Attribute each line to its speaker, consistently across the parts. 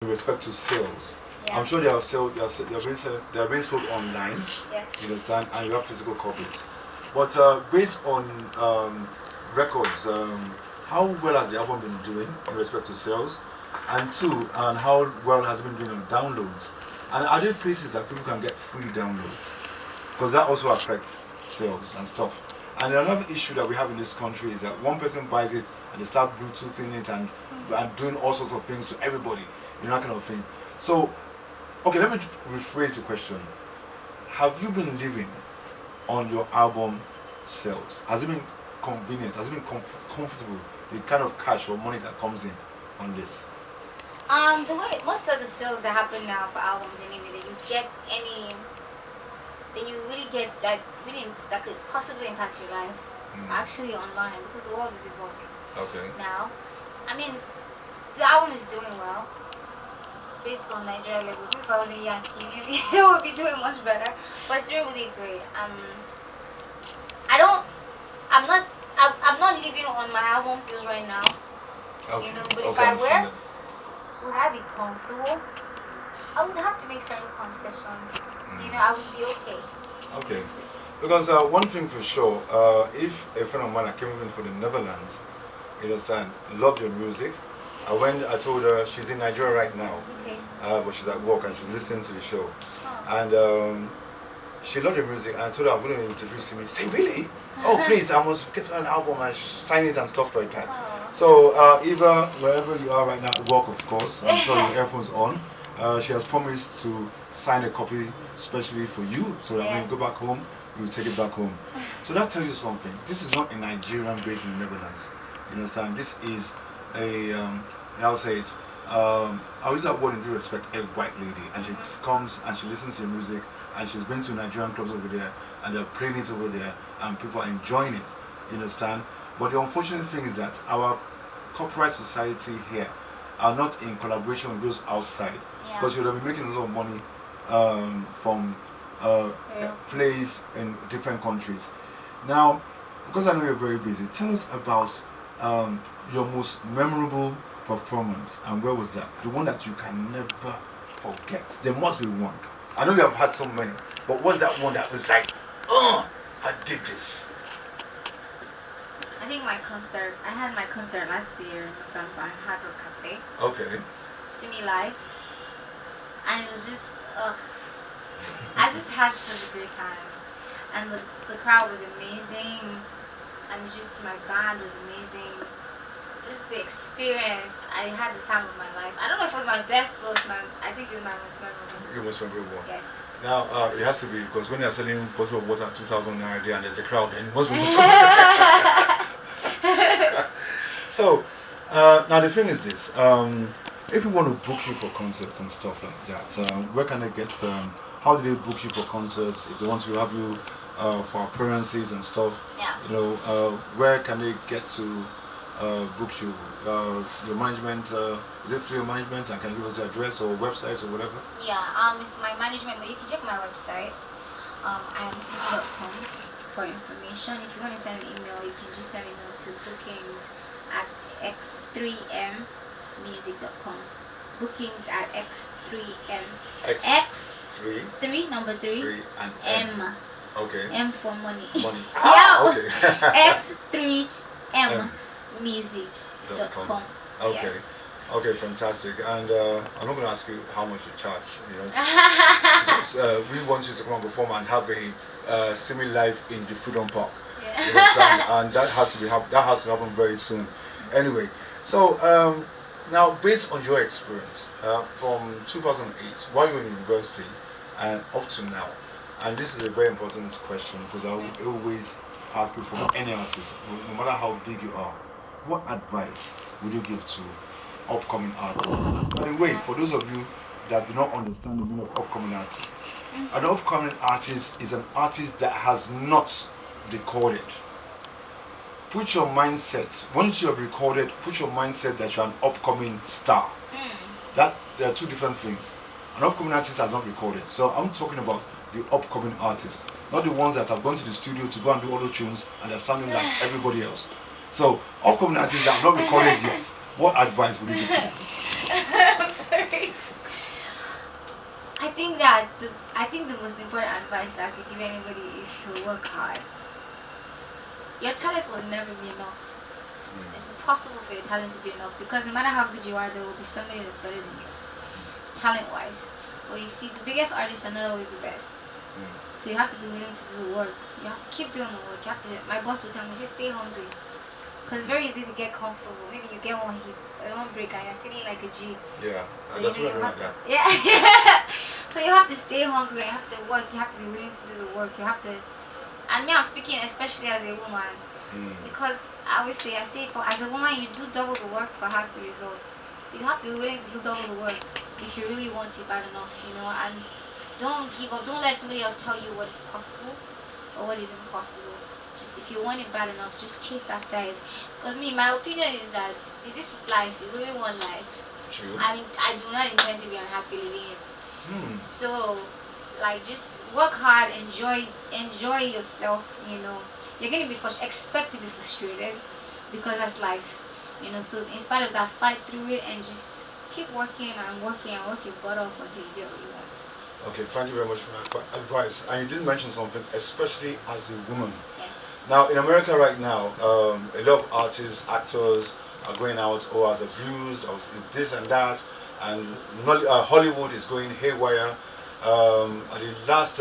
Speaker 1: with respect to sales.
Speaker 2: Yeah.
Speaker 1: I'm sure they are sold. They are being sold online.
Speaker 2: Yes.
Speaker 1: You understand, and you have physical copies. But based on records, how well has the album been doing in respect to sales, and two, and how well has it been doing on downloads? And are there places that people can get free downloads? Because that also affects sales and stuff. And another issue that we have in this country is that one person buys it and they start Bluetoothing it and doing all sorts of things to everybody, that kind of thing. So, okay, let me rephrase the question. Have you been living on your album sales? Has it been convenient? Has it been comfortable? The kind of cash or money that comes in on this?
Speaker 2: The way most of the sales that happen now for albums anyway, that you really get that could possibly impact your life, actually online, because the world is evolving.
Speaker 1: Okay.
Speaker 2: Now, I mean, the album is doing well. Based on Nigeria level, if I was a Yankee, maybe it would be doing much better. But it's doing really great. I'm not living on my album sales right now.
Speaker 1: Okay.
Speaker 2: But
Speaker 1: okay,
Speaker 2: if I were, would I be comfortable? I would have to make certain concessions. I would be okay.
Speaker 1: Okay. Because one thing for sure, if a friend of mine that came in from the Netherlands, loved your music. I told her she's in Nigeria right now,
Speaker 2: okay.
Speaker 1: But she's at work and she's listening to the show.
Speaker 2: Oh.
Speaker 1: And she loved your music, and I told her I'm going to interview Simi. Say, really? Oh, please, I must get her an album and sign it and stuff like that.
Speaker 2: Oh.
Speaker 1: So, Eva, wherever you are right now at work, of course, I'm sure your earphones on. She has promised to sign a copy especially for you, so that when you go back home, you will take it back home. So that tells you something. This is not a Nigerian based in the Netherlands. You understand? This is I'll say it. I'll use that word in due respect, a white lady, and she comes and she listens to your music, and she's been to Nigerian clubs over there, and they're playing it over there, and people are enjoying it. You understand? But the unfortunate thing is that our copyright society here are not in collaboration with those outside, because you'll be making a lot of money from plays in different countries. Now, because I know you're very busy, tell us about your most memorable performance, and where was that? The one that you can never forget. There must be one. I know you have had so many, but what's that one that was like, I did this?
Speaker 2: I think I had my concert last year in November at Hard Rock Cafe.
Speaker 1: Okay.
Speaker 2: Simi Live. And it was just, I just had such a great time. And the crowd was amazing. And just my band was amazing. Just the experience, I had the time of my life. I don't know if it was my best, but I think it's my most memorable.
Speaker 1: Your most memorable one?
Speaker 2: Yes.
Speaker 1: Now, it has to be, because when you're selling a bottle of water at 2,000 naira and there's a crowd, then it must be So, now the thing is this, if you want to book you for concerts and stuff like that, where can they get, how do they book you for concerts? If they want to have you for appearances and stuff, where can they get to book you? Your management, is it through your management, and can you give us the address or websites or whatever?
Speaker 2: Yeah, it's my management, but you can check my website, imcity.com, for information. If you want to send an email, you can just send an email to bookings@x3mmusic.com. Bookings@x3m. X3 number 3
Speaker 1: and
Speaker 2: M.
Speaker 1: Okay.
Speaker 2: M for money.
Speaker 1: Money.
Speaker 2: Okay.
Speaker 1: X3M
Speaker 2: music.com.
Speaker 1: Okay.
Speaker 2: Yes.
Speaker 1: Okay, fantastic. And I'm not going to ask you how much you charge, because we want you to come and perform and have a Simi Live in the Freedom Park.
Speaker 2: Yeah.
Speaker 1: You understand? And that has to happen very soon. Anyway, so now based on your experience from 2008, while you were in university and up to now, and this is a very important question because I always ask it for any artist, no matter how big you are, what advice would you give to upcoming artists? By the way, for those of you that do not understand the meaning of upcoming artist, an upcoming artist is an artist that has not recorded. Put your mindset, once you have recorded, put your mindset that you're an upcoming star. There are two different things. An upcoming artist has not recorded. So I'm talking about the upcoming artists, not the ones that have gone to the studio to go and do auto tunes and they're sounding like everybody else. So upcoming artists that have not recorded yet, what advice would you give to them?
Speaker 2: I'm sorry. that I think the most important advice that I could give anybody is to work hard. Your talent will never be enough. It's impossible for your talent to be enough, because no matter how good you are, there will be somebody that's better than you, talent-wise. But you see, the biggest artists are not always the best. So you have to be willing to do the work. You have to keep doing the work. You have to. My boss would tell me, say, stay hungry, because it's very easy to get comfortable. Maybe you get one hit, one break, and you're feeling like a G.
Speaker 1: Yeah,
Speaker 2: So
Speaker 1: that's
Speaker 2: you
Speaker 1: what I
Speaker 2: have
Speaker 1: like that.
Speaker 2: to, yeah. So you have to stay hungry. You have to work. You have to be willing to do the work. You have to. And me, I'm speaking especially as a woman, because I say for as a woman, you do double the work for half the results. So you have to be willing to do double the work if you really want it bad enough, and don't give up. Don't let somebody else tell you what is possible or what is impossible. Just if you want it bad enough, just chase after it. Because my opinion is that this is life. It's only one life.
Speaker 1: True.
Speaker 2: I mean, I do not intend to be unhappy living it. So, just work hard, enjoy yourself. You're gonna be expect to be frustrated, because that's life. So in spite of that, fight through it and just keep working and work your butt off until you get what you want.
Speaker 1: Okay, thank you very much for that advice. And you did mention something, especially as a woman.
Speaker 2: Yes.
Speaker 1: Now, in America right now, a lot of artists, actors are going out, as abused, or this and that, and Hollywood is going haywire. At the last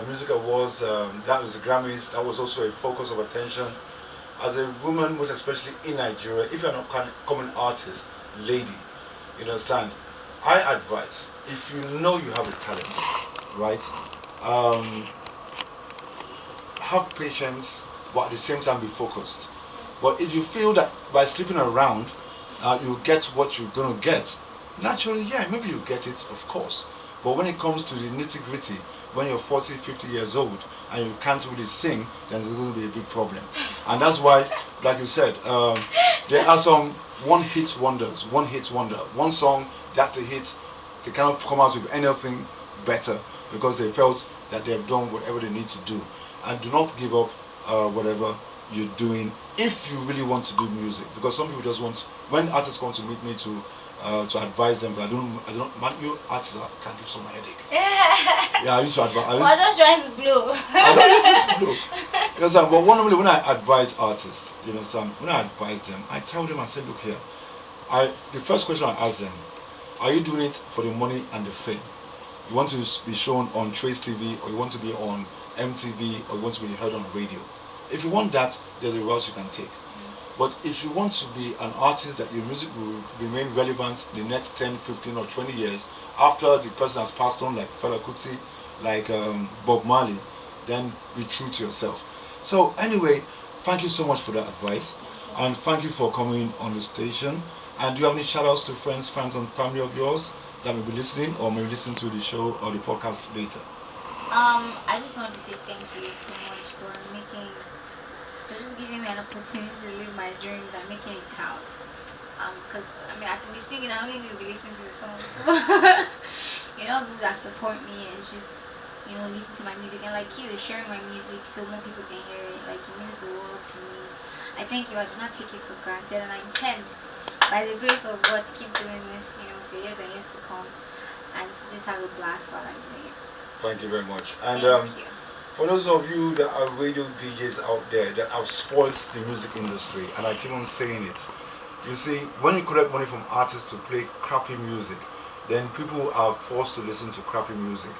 Speaker 1: music awards, that was the Grammys, that was also a focus of attention. As a woman, most especially in Nigeria, if you're not a common artist, lady, you understand, I advise, if you know you have a talent, right, have patience, but at the same time be focused. But if you feel that by sleeping around, you get what you're going to get, naturally, yeah, maybe you get it, of course. But when it comes to the nitty-gritty, when you're 40, 50 years old and you can't really sing, then there's going to be a big problem. And that's why, like you said, there are some one-hit wonders, one song, that's the hit. They cannot come out with anything better because they felt that they have done whatever they need to do. And do not give up whatever you're doing if you really want to do music. Because some people just want, when artists come to meet me to advise them, but I don't, you artists can't give someone a headache. Yeah, I used to advise.
Speaker 2: I'm just trying to blow.
Speaker 1: I don't need to blow. You understand? But normally when I advise artists, you understand, when I advise them, I tell them, I say, look here, the first question I ask them, are you doing it for the money and the fame? You want to be shown on Trace TV, or you want to be on MTV, or you want to be heard on radio? If you want that, there's a route you can take. But if you want to be an artist that your music will remain relevant in the next 10, 15 or 20 years after the person has passed on, like Fela Kuti, like Bob Marley, then be true to yourself. So anyway, thank you so much for that advice, and thank you for coming on the station. And do you have any shout outs to friends, fans and family of yours that may be listening or may listen to the show or the podcast later?
Speaker 2: I just want to say thank you so much for just giving me an opportunity to live my dreams and making it count. Because I can be singing, I only will be listening to the songs. People that support me and just listen to my music, and like you, sharing my music so more people can hear it. Like, it means the world to me. I thank you. I do not take it for granted, and I intend, by the grace of God, to keep doing this, for years and years to come, and to just have a blast while I'm doing it.
Speaker 1: Thank you very much. And
Speaker 2: thank you.
Speaker 1: For those of you that are radio DJs out there that have spoiled the music industry, and I keep on saying it, you see, when you collect money from artists to play crappy music, then people are forced to listen to crappy music.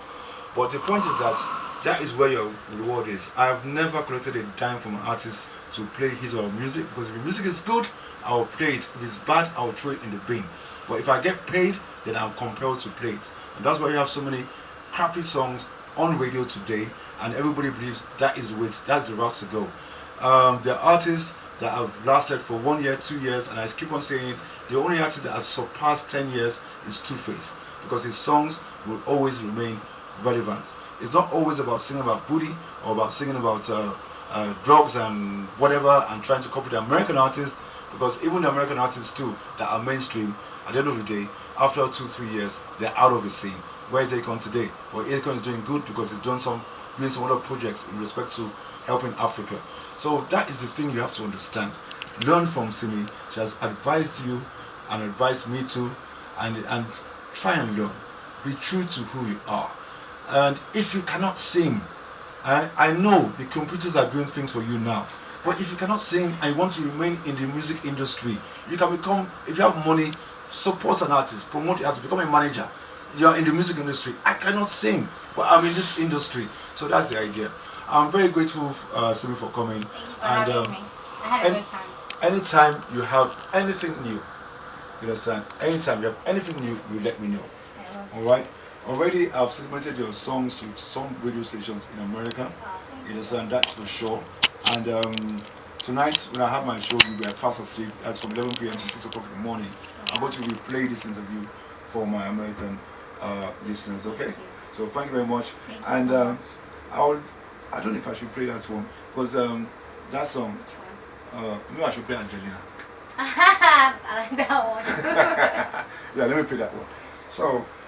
Speaker 1: But the point is that is where your reward is. I have never collected a dime from an artist to play his or her music, because if the music is good, I will play it. If it's bad, I will throw it in the bin. But if I get paid, then I'm compelled to play it. And that's why you have so many crappy songs on radio today, and everybody believes that's the route to go. There are artists that have lasted for 1 year, 2 years, and I keep on saying it, the only artist that has surpassed 10 years is Two-Face, because his songs will always remain relevant. It's not always about singing about booty or about singing about drugs and whatever and trying to copy the American artists, because even the American artists too that are mainstream, at the end of the day, after 2-3 years, they're out of the scene. Where is Akon today? Well, Akon is doing good because he's doing some other projects in respect to helping Africa. So that is the thing you have to understand. Learn from Simi. She has advised you and advised me too, and try and learn. be true to who you are. And if you cannot sing, I know the computers are doing things for you now. But if you cannot sing and you want to remain in the music industry, you can become, if you have money, support an artist, promote the artist, become a manager. You are in the music industry. I cannot sing, but I'm in this industry. So that's the idea. I'm very grateful, Simi, for coming.
Speaker 2: Thank you for having me. I had a good time.
Speaker 1: Anytime you have anything new, you understand? Anytime you have anything new, you let me know. Alright? Already I've submitted your songs to some radio stations in America. You understand? That's for sure. And tonight when I have my show, you'll be fast asleep. That's from 11 p.m. to 6 o'clock in the morning. I'm going to replay this interview for my American listeners, okay? So thank you very much.
Speaker 2: Thank you so much.
Speaker 1: I don't know if I should play that one because that song, maybe I should play Angelina.
Speaker 2: I like that one.
Speaker 1: Yeah, let me play that one. So